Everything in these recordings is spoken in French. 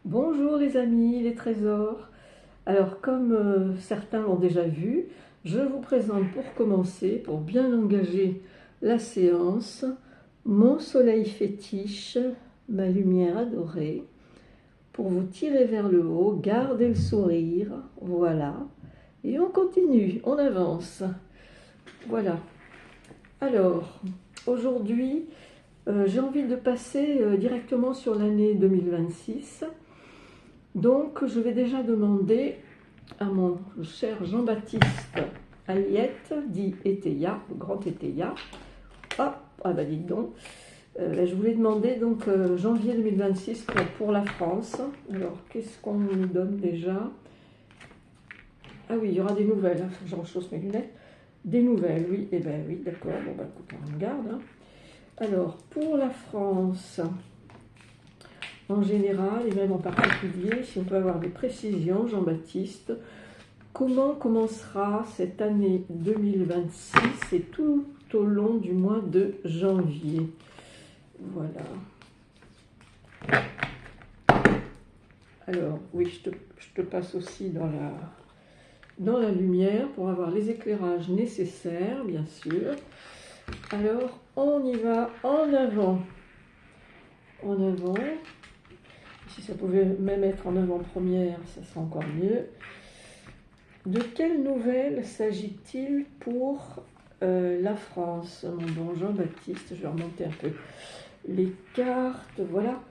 Bonjour les amis, les trésors. Alors comme certains l'ont déjà vu, je vous présente pour commencer, pour bien engager la séance, mon soleil fétiche, ma lumière adorée, pour vous tirer vers le haut, gardez le sourire, voilà. Et on continue, on avance. Voilà. Alors, aujourd'hui, j'ai envie de passer directement sur l'année 2026. Donc, je vais déjà demander à mon cher Jean-Baptiste Aliette, dit Eteia, le grand Eteia. Ah bah dites donc. Je voulais demander donc janvier 2026 pour la France. Alors, qu'est-ce qu'on nous donne déjà? Ah oui, il y aura des nouvelles. Il faut que je rechausse mes lunettes. Des nouvelles, oui. Eh bien oui, d'accord. Bon, bah écoute, on regarde. Hein. Alors, pour la France, en général, et même en particulier, si on peut avoir des précisions, Jean-Baptiste, comment commencera cette année 2026 et tout au long du mois de janvier? Voilà. Alors, oui, je te passe aussi dans la lumière pour avoir les éclairages nécessaires, bien sûr. Alors, on y va en avant. En avant. Si ça pouvait même être en avant-première, ça serait encore mieux. De quelles nouvelles s'agit-il pour la France, mon bon Jean-Baptiste? Je vais remonter un peu les cartes, voilà.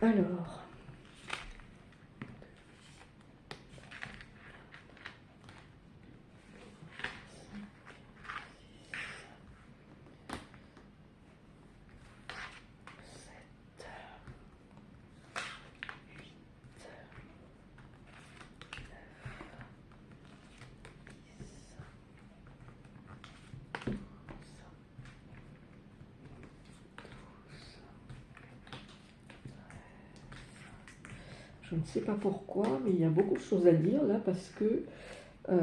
Alors, je ne sais pas pourquoi, mais il y a beaucoup de choses à dire là parce que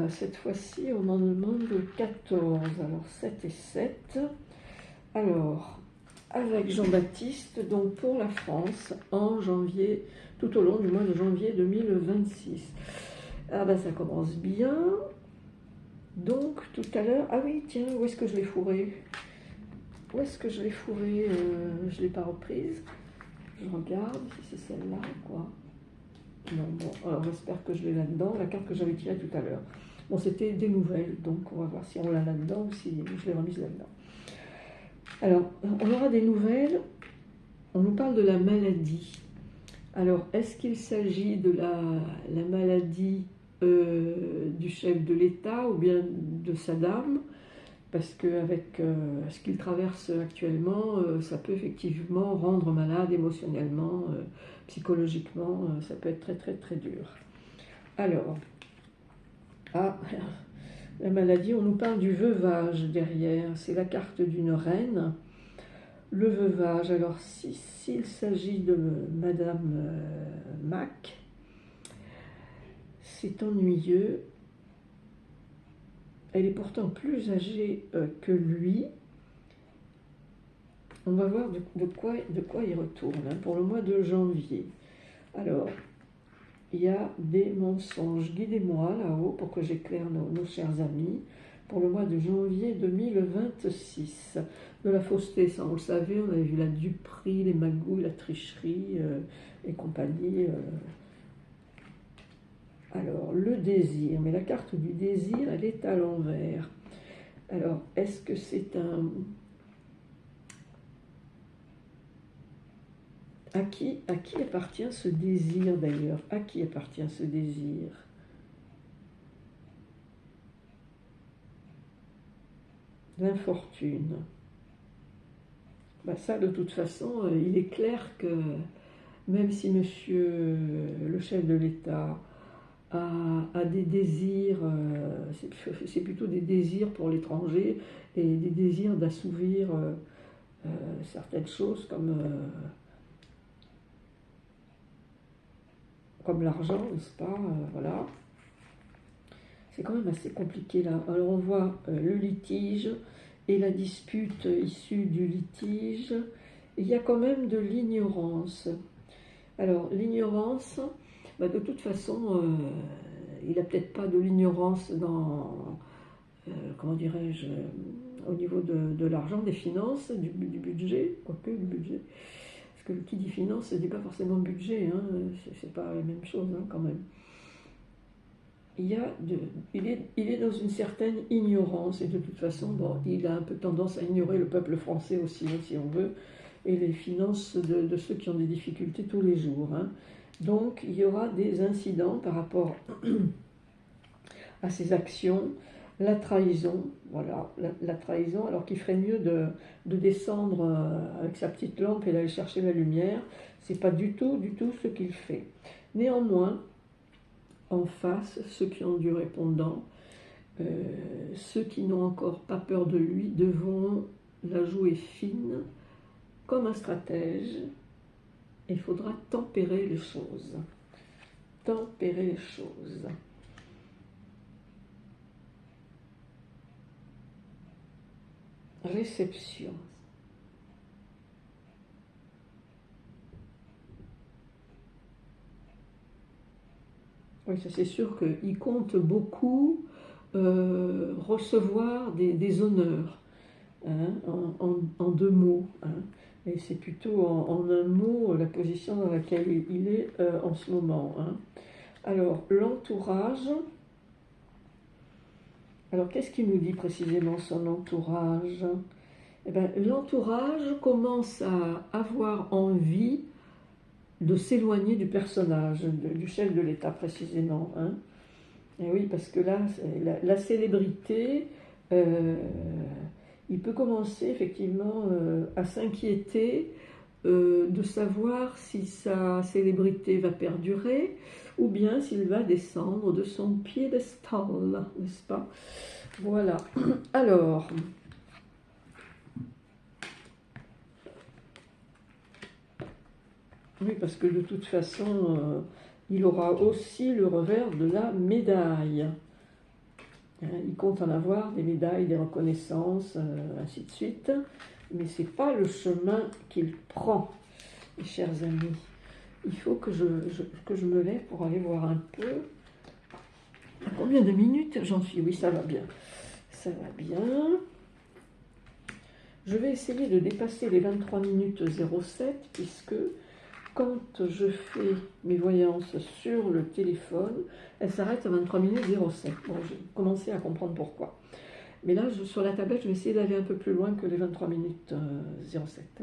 cette fois-ci, on en demande 14. Alors, 7 et 7. Alors, avec Jean-Baptiste, donc pour la France, en janvier, tout au long du mois de janvier 2026. Ah ben, ça commence bien. Donc, tout à l'heure... Ah oui, tiens, où est-ce que je l'ai fourré? Où est-ce que je l'ai fourré? Je ne l'ai pas reprise. Je regarde si c'est celle-là, quoi. Non, bon, alors j'espère que je l'ai là-dedans, la carte que j'avais tirée tout à l'heure. Bon, c'était des nouvelles, donc on va voir si on l'a là-dedans ou si je l'ai remise là-dedans. Alors, on aura des nouvelles, on nous parle de la maladie. Alors, est-ce qu'il s'agit de la maladie du chef de l'État ou bien de sa dame? Parce qu'avec ce qu'il traverse actuellement, ça peut effectivement rendre malade émotionnellement, psychologiquement, ça peut être très très très dur. Alors, la maladie, on nous parle du veuvage derrière, c'est la carte d'une reine. Le veuvage, alors s'il s'agit de Madame Mac, c'est ennuyeux. Elle est pourtant plus âgée que lui. On va voir de quoi il retourne hein, pour le mois de janvier. Alors, il y a des mensonges. Guidez-moi là-haut pour que j'éclaire nos chers amis pour le mois de janvier 2026. De la fausseté, ça on le savait, on avait vu la duperie, les magouilles, la tricherie et compagnie. Alors, le désir, mais la carte du désir, elle est à l'envers. Alors, est-ce que c'est un... À qui appartient ce désir d'ailleurs? À qui appartient ce désir? L'infortune. Ben ça, de toute façon, il est clair que même si monsieur le chef de l'État a des désirs, c'est plutôt des désirs pour l'étranger et des désirs d'assouvir certaines choses comme l'argent, n'est-ce pas? Voilà. C'est quand même assez compliqué là. Alors on voit le litige et la dispute issue du litige. Il y a quand même de l'ignorance. Alors, l'ignorance, bah, de toute façon, il n'a peut-être pas de l'ignorance dans, comment dirais-je, au niveau de l'argent, des finances, du budget, quoique du budget. Parce que qui dit finance, ne dit pas forcément budget, hein, c'est pas la même chose hein, quand même. Il est dans une certaine ignorance, et de toute façon, bon, il a un peu tendance à ignorer le peuple français aussi, hein, si on veut, et les finances de ceux qui ont des difficultés tous les jours. Hein. Donc, il y aura des incidents par rapport à ses actions, la trahison, voilà, la trahison, alors qu'il ferait mieux de descendre avec sa petite lampe et d'aller chercher la lumière. C'est pas du tout ce qu'il fait. Néanmoins, en face, ceux qui ont du répondant, ceux qui n'ont encore pas peur de lui, devront la jouer fine, comme un stratège. Il faudra tempérer les choses. Tempérer les choses. Réception. Oui, ça c'est sûr qu'il compte beaucoup recevoir des honneurs, hein, en deux mots. Hein. Et c'est plutôt en un mot la position dans laquelle il est en ce moment. Hein. Alors, l'entourage. Alors, qu'est-ce qu'il nous dit précisément son entourage? Eh bien, l'entourage commence à avoir envie de s'éloigner du personnage, du chef de l'État précisément. Hein. Et oui, parce que là, la célébrité, il peut commencer effectivement à s'inquiéter de savoir si sa célébrité va perdurer ou bien s'il va descendre de son piédestal, n'est-ce pas? Voilà. Alors, oui, parce que de toute façon, il aura aussi le revers de la médaille. Il compte en avoir des médailles, des reconnaissances, ainsi de suite. Mais ce n'est pas le chemin qu'il prend, mes chers amis. Il faut que je me lève pour aller voir un peu. À combien de minutes j'en suis? Oui, ça va bien. Ça va bien. Je vais essayer de dépasser les 23 minutes 07, puisque quand je fais mes voyances sur le téléphone, elles s'arrêtent à 23 minutes 07. Bon, j'ai commencé à comprendre pourquoi. Mais là, sur la tablette, je vais essayer d'aller un peu plus loin que les 23 minutes 07.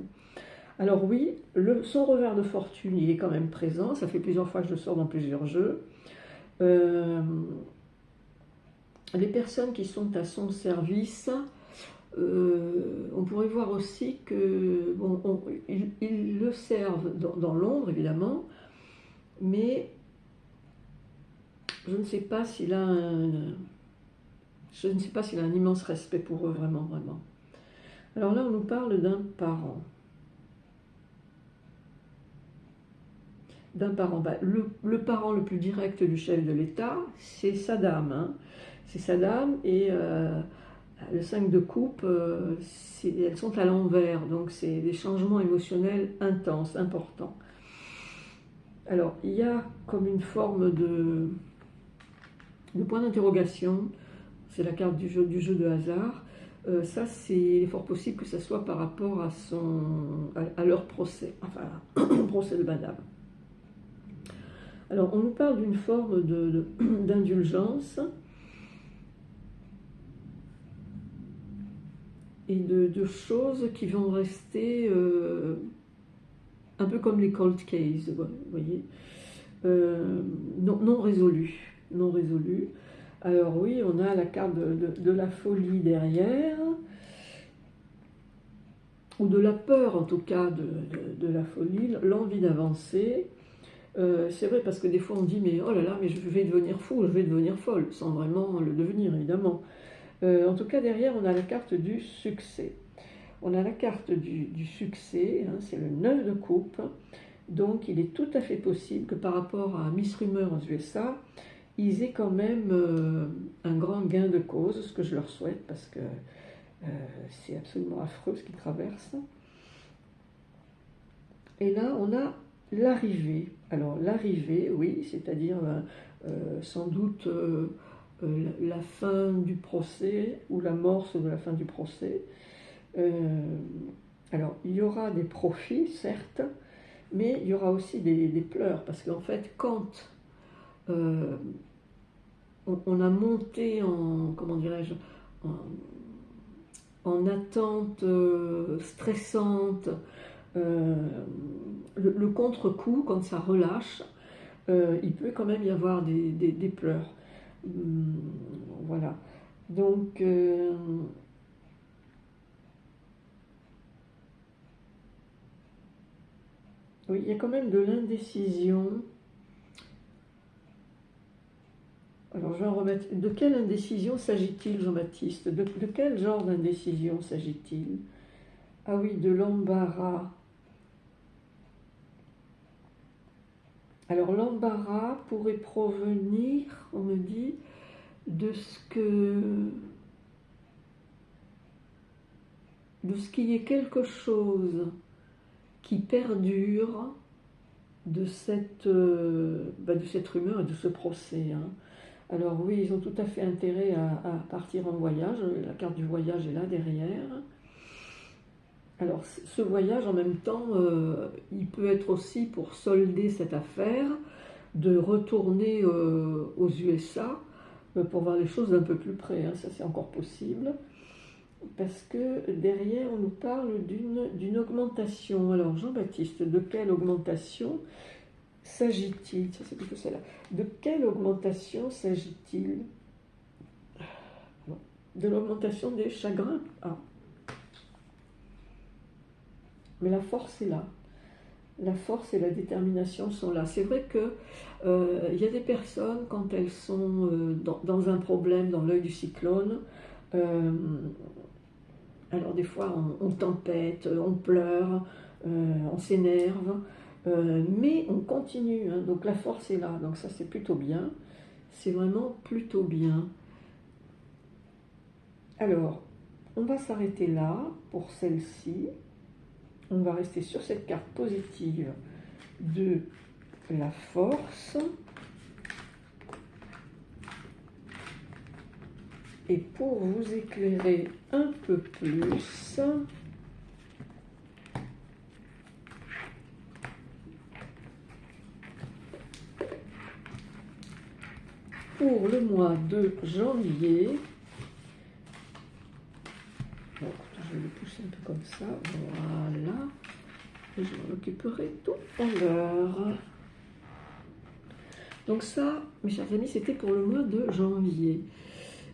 Alors oui, son revers de fortune, il est quand même présent. Ça fait plusieurs fois que je le sors dans plusieurs jeux. Les personnes qui sont à son service, on pourrait voir aussi que bon, ils le servent dans l'ombre, évidemment, mais je ne sais pas s'il a un immense respect pour eux, vraiment. Alors là, on nous parle d'un parent. Bah, le parent le plus direct du chef de l'État, c'est sa dame. Hein. C'est sa dame et le 5 de coupe, elles sont à l'envers, donc c'est des changements émotionnels intenses, importants. Alors, il y a comme une forme de point d'interrogation, c'est la carte du jeu de hasard. Ça, il est fort possible que ça soit par rapport à leur procès, enfin, au procès de madame. Alors, on nous parle d'une forme d'indulgence et de choses qui vont rester un peu comme les cold cases, vous voyez, non résolues. Non résolues. Alors oui, on a la carte de la folie derrière, ou de la peur en tout cas de la folie, l'envie d'avancer. C'est vrai parce que des fois on dit mais oh là là, mais je vais devenir fou, je vais devenir folle, sans vraiment le devenir évidemment. En tout cas derrière on a la carte du succès. On a la carte du succès, hein, c'est le 9 de coupe, donc il est tout à fait possible que par rapport à Miss Rumeur aux USA, ils aient quand même un grand gain de cause, ce que je leur souhaite parce que c'est absolument affreux ce qu'ils traversent. Et là on a l'arrivée. Alors l'arrivée, oui, c'est-à-dire sans doute la fin du procès ou l'amorce de la fin du procès. Alors il y aura des profits, certes, mais il y aura aussi des pleurs, parce qu'en fait, quand on a monté en, comment dirais-je, en attente stressante, le contre-coup, quand ça relâche, il peut quand même y avoir des pleurs. Voilà. Donc, oui, il y a quand même de l'indécision. Alors, je vais en remettre. De quelle indécision s'agit-il, Jean-Baptiste? De quel genre d'indécision s'agit-il? Ah oui, de l'embarras. Alors, l'embarras pourrait provenir, on me dit, de ce qu'il y ait quelque chose qui perdure de cette rumeur et de ce procès. Hein. Alors oui, ils ont tout à fait intérêt à partir en voyage. La carte du voyage est là derrière. Alors ce voyage, en même temps, il peut être aussi pour solder cette affaire, de retourner aux USA pour voir les choses d'un peu plus près. Hein. Ça, c'est encore possible. Parce que derrière, on nous parle d'une augmentation. Alors Jean-Baptiste, de quelle augmentation s'agit-il? Ça, c'est plutôt celle-là. De quelle augmentation s'agit-il? De l'augmentation des chagrins. Ah. Mais la force est là. La force et la détermination sont là. C'est vrai que y a des personnes, quand elles sont dans un problème, dans l'œil du cyclone, alors des fois on tempête, on pleure, on s'énerve, mais on continue. Hein. Donc la force est là. Donc ça, c'est plutôt bien. C'est vraiment plutôt bien. Alors, on va s'arrêter là pour celle-ci. On va rester sur cette carte positive de la force. Et pour vous éclairer un peu plus, pour le mois de janvier, bon, je vais le pousser un peu comme ça, voilà, et je m'en occuperai tout à l'heure. Donc ça, mes chers amis, c'était pour le mois de janvier.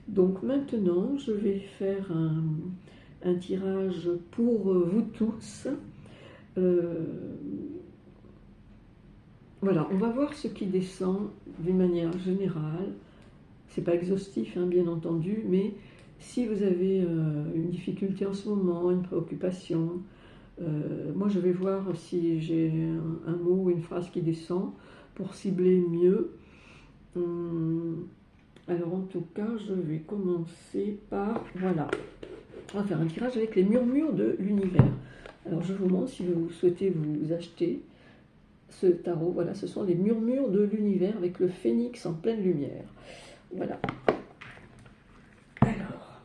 Donc maintenant, je vais faire un tirage pour vous tous. Voilà, on va voir ce qui descend d'une manière générale. C'est pas exhaustif, hein, bien entendu, mais si vous avez une difficulté en ce moment, une préoccupation, moi je vais voir si j'ai un mot ou une phrase qui descend pour cibler mieux. Alors en tout cas, je vais commencer par, voilà, on va faire un tirage avec les murmures de l'univers. Alors je vous montre, si vous souhaitez vous acheter ce tarot, voilà, ce sont les murmures de l'univers avec le phénix en pleine lumière. Voilà. Alors,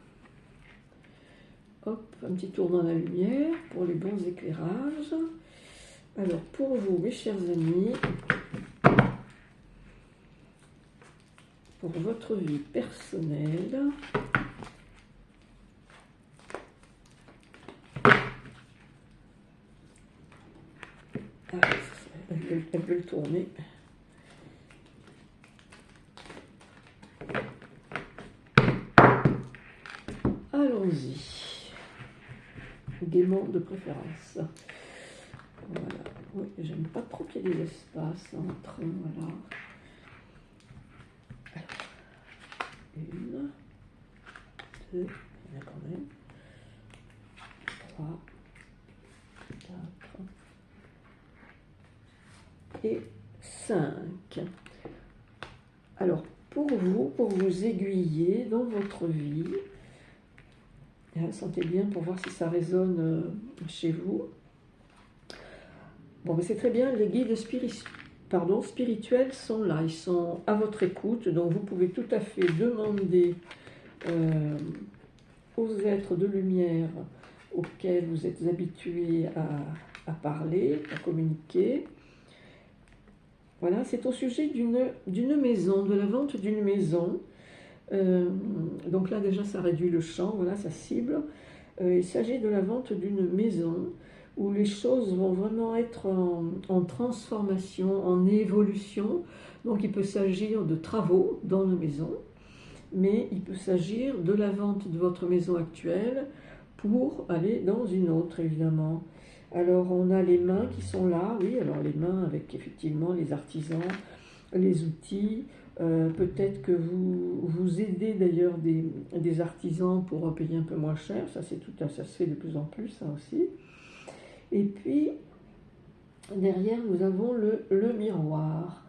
hop, un petit tour dans la lumière pour les bons éclairages. Alors pour vous, mes chers amis, pour votre vie personnelle, elle veut le tourner. Allons-y. Gaiement de préférence. Voilà. Oui, j'aime pas trop qu'il y ait des espaces entre. Voilà. Alors, une, deux, il y en a quand même. 3, 4 et 5. Alors, pour vous aiguiller dans votre vie, sentez bien pour voir si ça résonne chez vous. Bon, mais c'est très bien, les guides spirituels sont là, ils sont à votre écoute, donc vous pouvez tout à fait demander aux êtres de lumière auxquels vous êtes habitués à parler, à communiquer. Voilà, c'est au sujet d'une maison, de la vente d'une maison. Donc là déjà ça réduit le champ, voilà, ça cible. Il s'agit de la vente d'une maison où les choses vont vraiment être en transformation, en évolution. Donc il peut s'agir de travaux dans la maison, mais il peut s'agir de la vente de votre maison actuelle pour aller dans une autre, évidemment. Alors on a les mains qui sont là, oui, alors les mains avec effectivement les artisans, les outils, peut-être que vous aidez d'ailleurs des artisans pour payer un peu moins cher, ça se fait de plus en plus, ça aussi. Et puis derrière nous avons le miroir.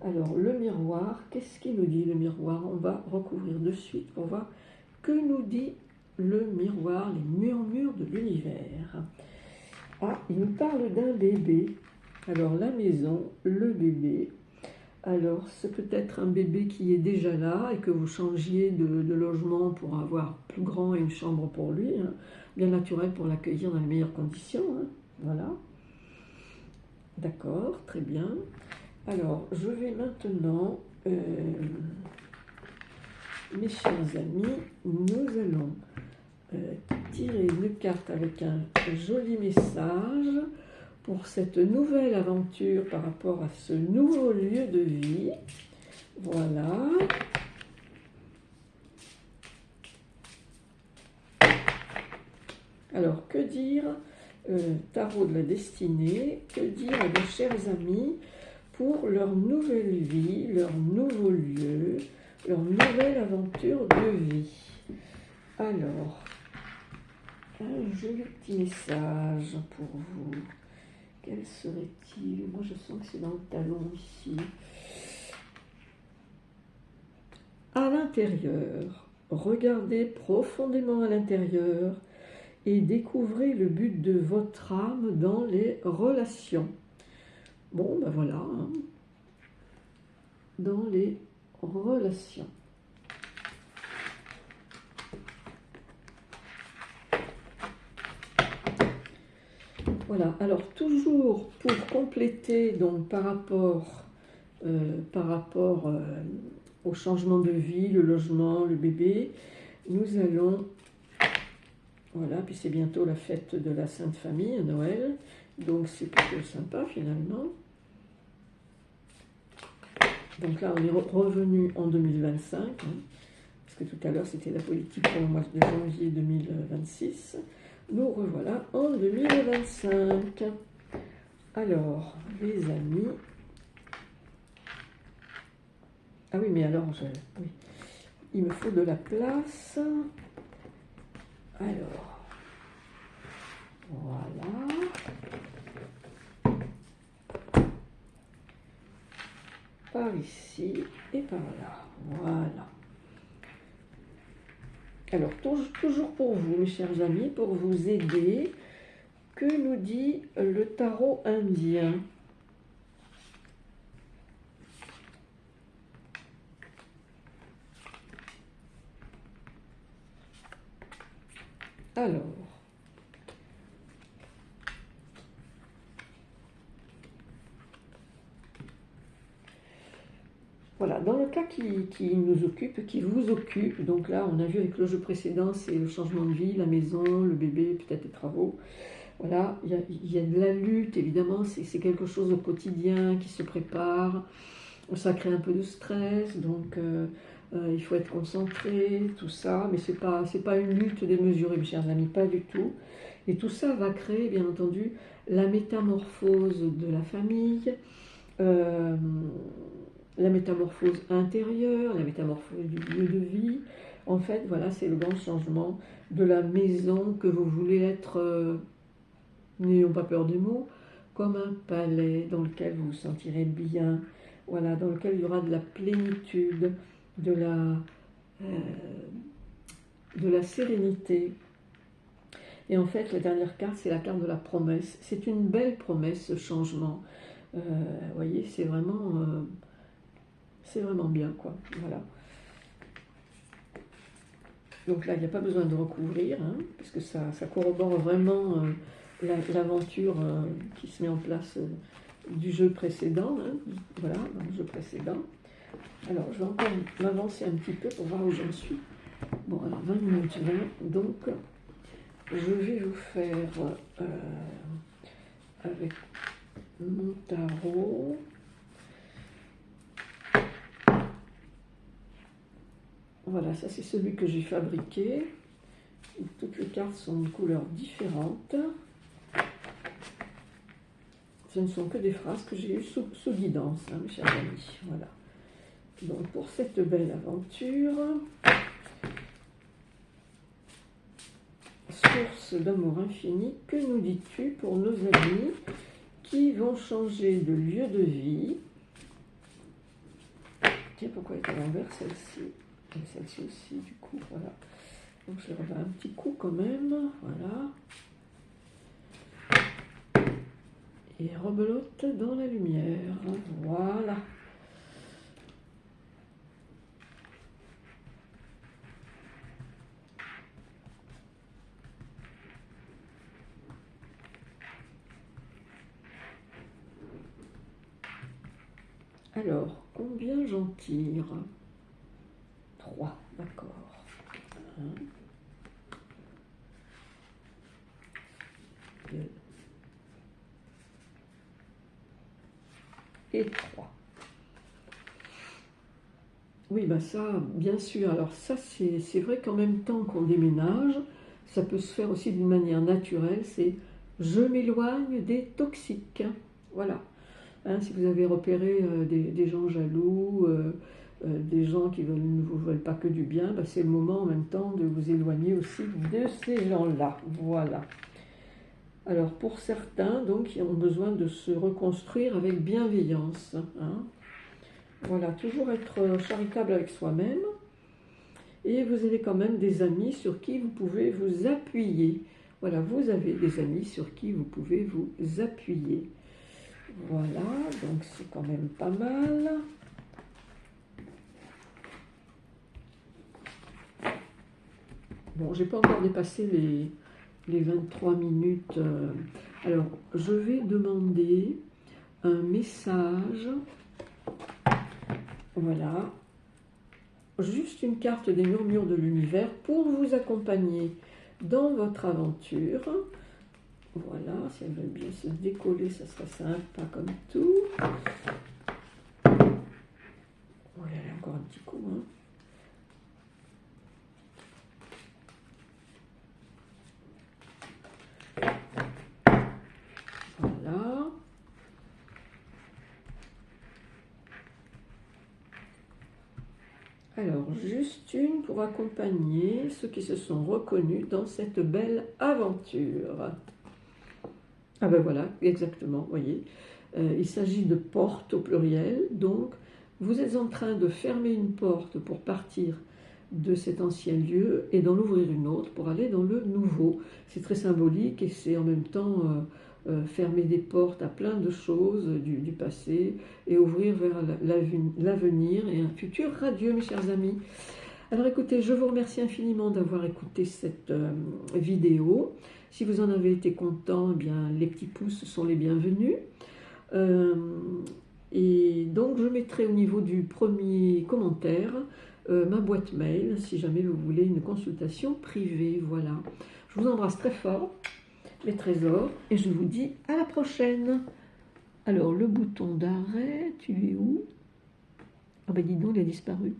Alors le miroir, qu'est-ce qu'il nous dit le miroir? On va recouvrir de suite pour voir que nous dit le miroir, les murmures de l'univers. Ah, il nous parle d'un bébé. Alors la maison, le bébé. Alors c'est peut-être un bébé qui est déjà là et que vous changiez de logement pour avoir plus grand et une chambre pour lui, hein, bien naturel pour l'accueillir dans les meilleures conditions. Hein, voilà. D'accord, très bien. Alors je vais maintenant, mes chers amis, nous allons tirer une carte avec un joli message pour cette nouvelle aventure par rapport à ce nouveau lieu de vie. Voilà. Alors, que dire, tarot de la destinée, que dire à nos chers amis pour leur nouvelle vie, leur nouveau lieu, leur nouvelle aventure de vie. Alors, un joli petit message pour vous. Quel serait-il? Moi, je sens que c'est dans le talon ici. À l'intérieur, regardez profondément à l'intérieur et découvrez le but de votre âme dans les relations. Bon, ben voilà, hein. Dans les relations. Voilà, alors toujours pour compléter, donc par rapport au changement de vie, le logement, le bébé, nous allons, voilà, puis c'est bientôt la fête de la Sainte Famille, Noël, donc c'est plutôt sympa finalement. Donc là on est revenu en 2025, hein, parce que tout à l'heure c'était la politique pour le mois de janvier 2026. Nous revoilà en 2025. Alors, les amis. Ah oui, mais alors, oui. Il me faut de la place. Alors, voilà. Par ici et par là. Voilà. Alors, toujours pour vous, mes chers amis, pour vous aider, que nous dit le tarot indien? Alors, voilà, dans le cas qui nous occupe, qui vous occupe, donc là on a vu avec le jeu précédent, c'est le changement de vie, la maison, le bébé, peut-être les travaux. Voilà, il y a de la lutte, évidemment, c'est quelque chose au quotidien qui se prépare, ça crée un peu de stress, donc il faut être concentré, tout ça, mais c'est pas une lutte démesurée, mes chers amis, pas du tout. Et tout ça va créer, bien entendu, la métamorphose de la famille, euh, la métamorphose intérieure, la métamorphose du lieu de vie. En fait, voilà, c'est le grand changement de la maison que vous voulez être, n'ayons pas peur des mots, comme un palais dans lequel vous vous sentirez bien, voilà, dans lequel il y aura de la plénitude, de la sérénité. Et en fait, la dernière carte, c'est la carte de la promesse. C'est une belle promesse, ce changement. Vous voyez, c'est vraiment bien, quoi. Voilà. Donc là, il n'y a pas besoin de recouvrir, hein, parce que ça corrobore vraiment l'aventure qui se met en place du jeu précédent. Hein, voilà, dans le jeu précédent. Alors, je vais encore m'avancer un petit peu pour voir où j'en suis. Bon, alors 20 minutes 20, donc je vais vous faire avec mon tarot. Voilà, ça c'est celui que j'ai fabriqué. Toutes les cartes sont de couleurs différentes. Ce ne sont que des phrases que j'ai eues sous guidance, hein, mes chers amis. Voilà. Donc pour cette belle aventure, source d'amour infini, que nous dis-tu pour nos amis qui vont changer de lieu de vie? Tiens, pourquoi est à l'envers celle-ci? Et celle-ci aussi, du coup, voilà. Donc je remets un petit coup quand même, voilà. Et rebelote dans la lumière, voilà. Alors, combien j'en tire? 3, d'accord. 1, 2 et 3. Oui, bah ça, bien sûr. Alors ça, c'est vrai qu'en même temps qu'on déménage, ça peut se faire aussi d'une manière naturelle. C'est je m'éloigne des toxiques. Voilà. Hein, si vous avez repéré des gens jaloux, des gens qui ne vous veulent pas que du bien, bah, c'est le moment en même temps de vous éloigner aussi de ces gens-là. Voilà. Alors pour certains, donc, qui ont besoin de se reconstruire avec bienveillance. Hein. Voilà, toujours être charitable avec soi-même. Et vous avez quand même des amis sur qui vous pouvez vous appuyer. Voilà, vous avez des amis sur qui vous pouvez vous appuyer. Voilà, donc c'est quand même pas mal. Bon, j'ai pas encore dépassé les 23 minutes. Alors, je vais demander un message. Voilà. Juste une carte des murmures de l'univers pour vous accompagner dans votre aventure. Voilà, si elle veut bien se décoller, ça sera sympa comme tout. Voilà, encore un petit coup. Hein. Voilà. Alors, juste une pour accompagner ceux qui se sont reconnus dans cette belle aventure. Ah ben voilà, exactement, vous voyez. Il s'agit de porte au pluriel, donc vous êtes en train de fermer une porte pour partir de cet ancien lieu et d'en ouvrir une autre pour aller dans le nouveau. C'est très symbolique et c'est en même temps fermer des portes à plein de choses du passé et ouvrir vers l'avenir et un futur radieux, mes chers amis. Alors écoutez, je vous remercie infiniment d'avoir écouté cette vidéo. Si vous en avez été content, eh bien, les petits pouces sont les bienvenus. Et donc je mettrai au niveau du premier commentaire ma boîte mail si jamais vous voulez une consultation privée. Voilà. Je vous embrasse très fort, les trésors, et je vous dis à la prochaine. Alors le bouton d'arrêt, tu es où? Ah ben dis donc, il a disparu.